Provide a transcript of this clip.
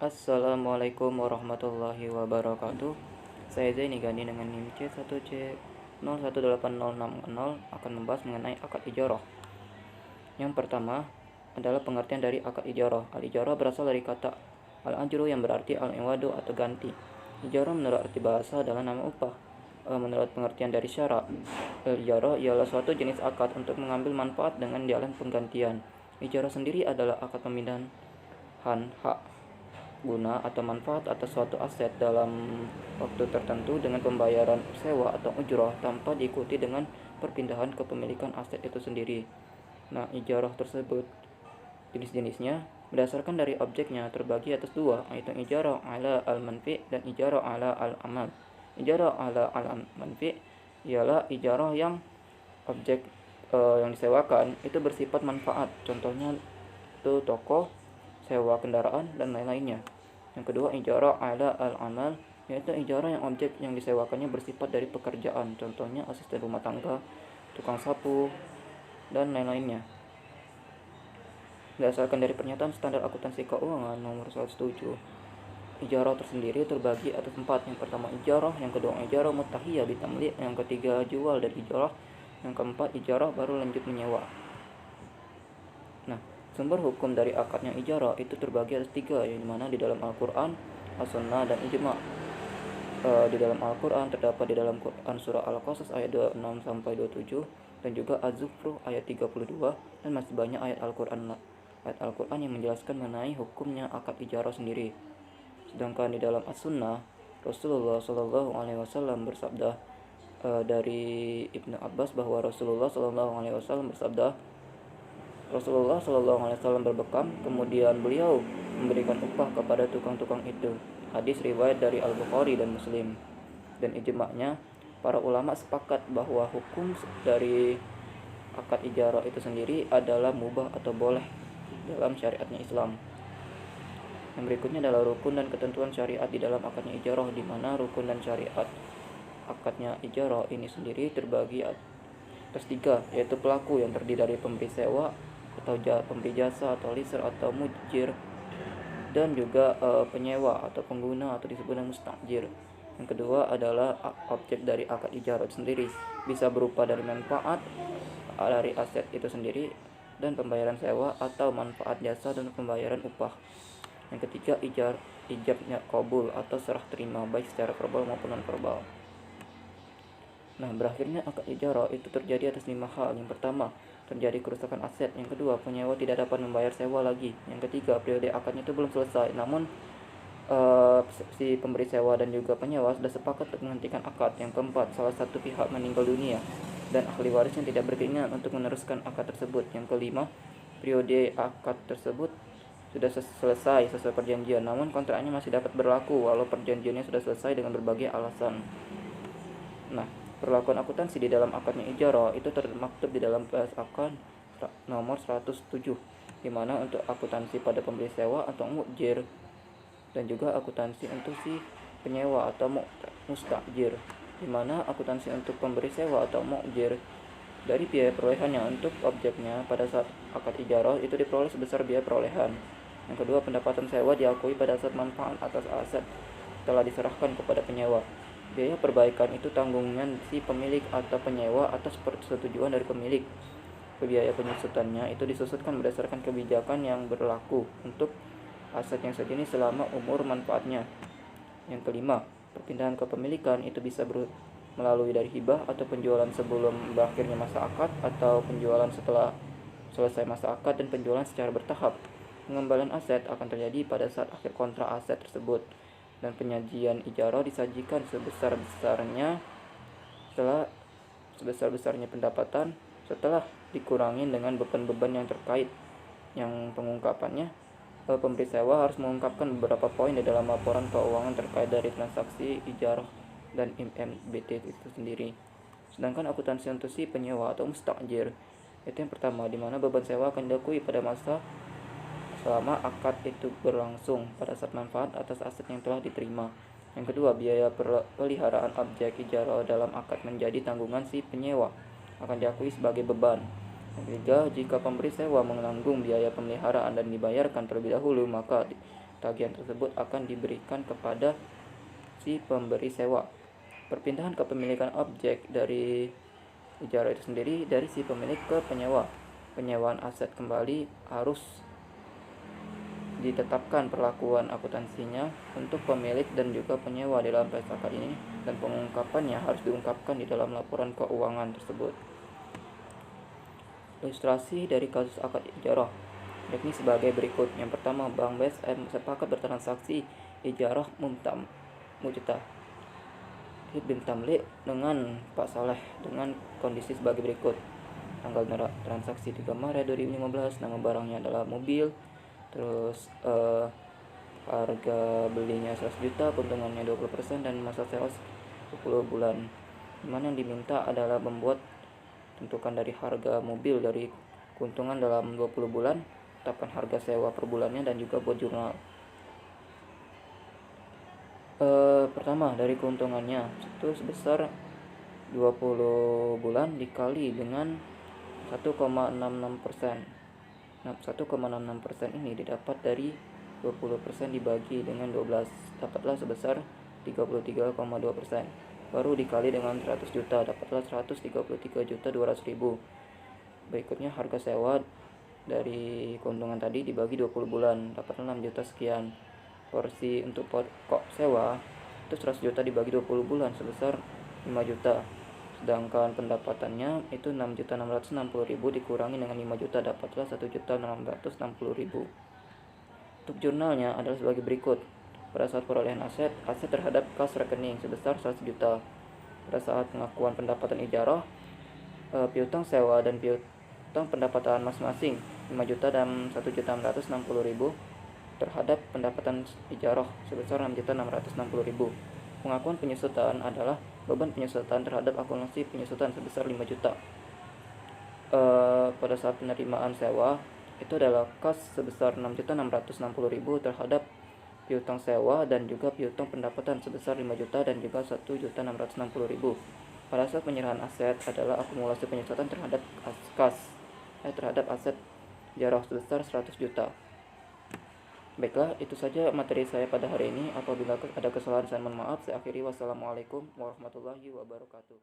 Assalamualaikum warahmatullahi wabarakatuh. Saya Zaini Gani dengan NIM C1C018060 akan membahas mengenai akad ijarah. Yang pertama adalah pengertian dari akad ijarah. Al-ijarah berasal dari kata al-ajru yang berarti al-iwadu atau ganti. Ijarah menurut arti bahasa adalah nama upah. Menurut pengertian dari syarak, al-ijarah ialah suatu jenis akad untuk mengambil manfaat dengan jalan penggantian. Ijarah sendiri adalah akad pemindahan hak guna atau manfaat atas suatu aset dalam waktu tertentu dengan pembayaran sewa atau ujrah tanpa diikuti dengan perpindahan kepemilikan aset itu sendiri. Nah, ijarah tersebut jenis-jenisnya berdasarkan dari objeknya terbagi atas dua, yaitu ijarah ala al-manfi dan ijarah ala al-amal. Ijarah ala al-manfi ialah ijarah yang objek yang disewakan itu bersifat manfaat, contohnya itu toko, sewa kendaraan, dan lain-lainnya. Yang kedua, ijarah ala al-amal, yaitu ijarah yang objek yang disewakannya bersifat dari pekerjaan, contohnya asisten rumah tangga, tukang sapu, dan lain-lainnya. Berdasarkan dari pernyataan standar akuntansi keuangan nomor 107, ijarah tersendiri terbagi atas 4. Yang pertama ijarah, yang kedua ijarah mutahiyah bitamlik, yang ketiga jual dan ijarah, yang keempat ijarah baru lanjut menyewa. Nah, sumber hukum dari akadnya ijarah itu terbagi atas 3, yang dimana di dalam Al-Quran, As-Sunnah, dan Ijma'. Di dalam Al-Quran terdapat di dalam Quran surah Al-Qasas ayat 26-27 dan juga Az-Zukhruf ayat 32, dan masih banyak ayat Al-Quran yang menjelaskan mengenai hukumnya akad ijarah sendiri. Sedangkan di dalam As-Sunnah, Rasulullah SAW bersabda dari Ibnu Abbas bahwa Rasulullah SAW bersabda, Rasulullah SAW berbekam, kemudian beliau memberikan upah kepada tukang-tukang itu. Hadis riwayat dari Al-Bukhari dan Muslim. Dan ijma'nya, para ulama sepakat bahwa hukum dari akad ijarah itu sendiri adalah mubah atau boleh dalam syariatnya Islam. Yang berikutnya adalah rukun dan ketentuan syariat di dalam akadnya ijarah, di mana rukun dan syariat akadnya ijarah ini sendiri terbagi atas 3, yaitu pelaku yang terdiri dari pemberi sewa atau pemberi jasa atau liser atau mujir, dan juga penyewa atau pengguna atau disebut dengan mustajir. Yang kedua adalah objek dari akad ijarah sendiri, bisa berupa dari manfaat dari aset itu sendiri dan pembayaran sewa, atau manfaat jasa dan pembayaran upah. Yang ketiga ijabnya qabul atau serah terima baik secara verbal maupun non verbal. Nah, berakhirnya akad ijarah itu terjadi atas 5 hal. Yang pertama, terjadi kerusakan aset. Yang kedua, penyewa tidak dapat membayar sewa lagi. Yang ketiga, periode akadnya itu belum selesai, namun si pemberi sewa dan juga penyewa sudah sepakat untuk menghentikan akad. Yang keempat, salah satu pihak meninggal dunia dan ahli waris yang tidak berkeinginan untuk meneruskan akad tersebut. Yang kelima, periode akad tersebut sudah selesai sesuai perjanjian, namun kontraknya masih dapat berlaku walau perjanjiannya sudah selesai dengan berbagai alasan. Nah, perlakuan akuntansi di dalam akadnya ijarah itu termaktub di dalam akad nomor 107, di mana untuk akuntansi pada pemberi sewa atau mujir, dan juga akuntansi untuk si penyewa atau mustajir, di mana akuntansi untuk pemberi sewa atau mujir dari biaya perolehannya untuk objeknya pada saat akad ijarah itu diperoleh sebesar biaya perolehan. Yang kedua, pendapatan sewa diakui pada saat manfaat atas aset telah diserahkan kepada penyewa. Biaya perbaikan itu tanggungan si pemilik atau penyewa atas persetujuan dari pemilik. Biaya penyusutannya itu disusutkan berdasarkan kebijakan yang berlaku untuk aset yang sejenis selama umur manfaatnya. Yang kelima, perpindahan kepemilikan itu bisa melalui dari hibah atau penjualan sebelum berakhirnya masa akad, atau penjualan setelah selesai masa akad, dan penjualan secara bertahap. Pengembalian aset akan terjadi pada saat akhir kontrak aset tersebut, dan penyajian ijarah disajikan sebesar-besarnya pendapatan setelah dikurangi dengan beban-beban yang terkait, yang pengungkapannya pemberi sewa harus mengungkapkan beberapa poin di dalam laporan keuangan terkait dari transaksi ijarah dan IMBT itu sendiri. Sedangkan akuntansi untuk si penyewa atau mustajir itu yang pertama, di mana beban sewa akan diakui pada masa selama akad itu berlangsung pada saat manfaat atas aset yang telah diterima. Yang kedua, biaya peliharaan objek ijarah dalam akad menjadi tanggungan si penyewa akan diakui sebagai beban. Yang ketiga, jika pemberi sewa menanggung biaya pemeliharaan dan dibayarkan terlebih dahulu, maka tagihan tersebut akan diberikan kepada si pemberi sewa. Perpindahan kepemilikan objek dari ijarah itu sendiri dari si pemilik ke penyewa. Penyewaan aset kembali harus ditetapkan perlakuan akuntansinya untuk pemilik dan juga penyewa di dalam tes akad ini, dan pengungkapannya harus diungkapkan di dalam laporan keuangan tersebut. Ilustrasi dari kasus akad ijarah yakni sebagai berikut. Yang pertama, Bank BSM sepakat bertransaksi ijarah mujtah bin tamlik dengan Pak Saleh dengan kondisi sebagai berikut. Tanggal transaksi 3 Maret 2015, nama barangnya adalah mobil, terus harga belinya 100 juta, keuntungannya 20% dan masa sewa 10 bulan. Dimana yang diminta adalah membuat tentukan dari harga mobil dari keuntungan dalam 20 bulan, tetapkan harga sewa per bulannya, dan juga buat jurnal. Pertama, dari keuntungannya itu sebesar 20 bulan dikali dengan 1,66%. Nah, 1,66% ini didapat dari 20% dibagi dengan 12, dapatlah sebesar 33,2%. Baru dikali dengan 100 juta, dapatlah 133.200.000. Berikutnya harga sewa dari keuntungan tadi dibagi 20 bulan, dapatlah 6 juta sekian. Porsi untuk pokok sewa itu 100 juta dibagi 20 bulan sebesar 5 juta. Sedangkan pendapatannya itu 6.660.000 dikurangi dengan 5 juta, dapatlah 1.660.000. Untuk jurnalnya adalah sebagai berikut. Pada saat perolehan aset terhadap kas rekening sebesar 100 juta. Pada saat pengakuan pendapatan ijarah, piutang sewa dan piutang pendapatan masing-masing 5 juta dan 1.660.000 terhadap pendapatan ijarah sebesar 6.660.000. Pengakuan penyusutan adalah beban penyusutan terhadap akumulasi penyusutan sebesar 5 juta. Pada saat penerimaan sewa itu adalah kas sebesar 6.660.000 terhadap piutang sewa dan juga piutang pendapatan sebesar 5 juta dan juga 1.660.000. Pada saat penyerahan aset adalah akumulasi penyusutan terhadap terhadap aset ijarah sebesar 100 juta. Baiklah, itu saja materi saya pada hari ini. Apabila ada kesalahan saya mohon maaf. Saya akhiri. Wassalamualaikum warahmatullahi wabarakatuh.